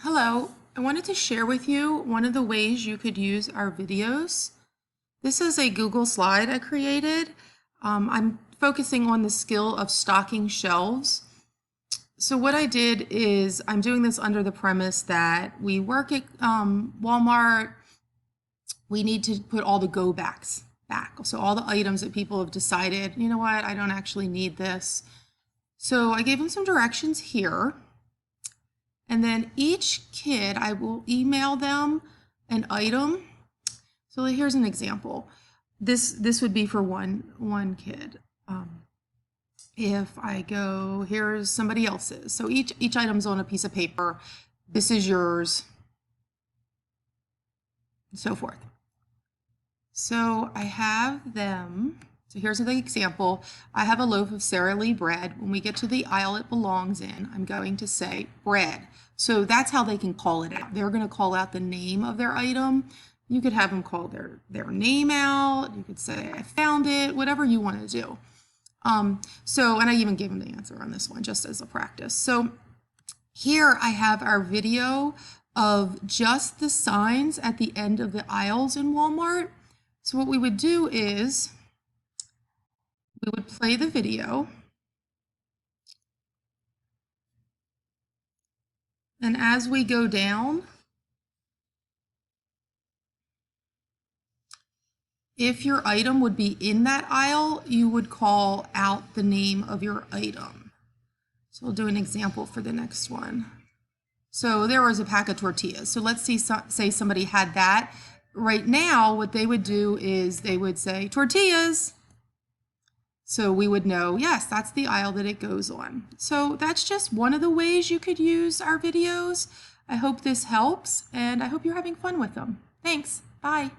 Hello, I wanted to share with you one of the ways you could use our videos. This is a Google slide I created. I'm focusing on the skill of stocking shelves. So what I did is I'm doing this under the premise that we work at Walmart. We need to put all the go backs back. So all the items that people have decided, you know what, I don't actually need this. So I gave them some directions here. And then each kid, I will email them an item. So here's an example. This would be for one kid. If I go, here's somebody else's. So each item's on a piece of paper. This is yours, and so forth. So I have them. So here's the example. I have a loaf of Sara Lee bread. When we get to the aisle it belongs in, I'm going to say bread. So that's how they can call it out. They're going to call out the name of their item. You could have them call their name out. You could say, I found it, whatever you want to do. And I even gave them the answer on this one just as a practice. So here I have our video of just the signs at the end of the aisles in Walmart. So what we would do is we would play the video. And as we go down, if your item would be in that aisle, you would call out the name of your item. So we'll do an example for the next one. So there was a pack of tortillas. So let's say somebody had that. Right now, what they would do is they would say tortillas. So we would know, yes, that's the aisle that it goes on. So that's just one of the ways you could use our videos. I hope this helps, and I hope you're having fun with them. Thanks. Bye.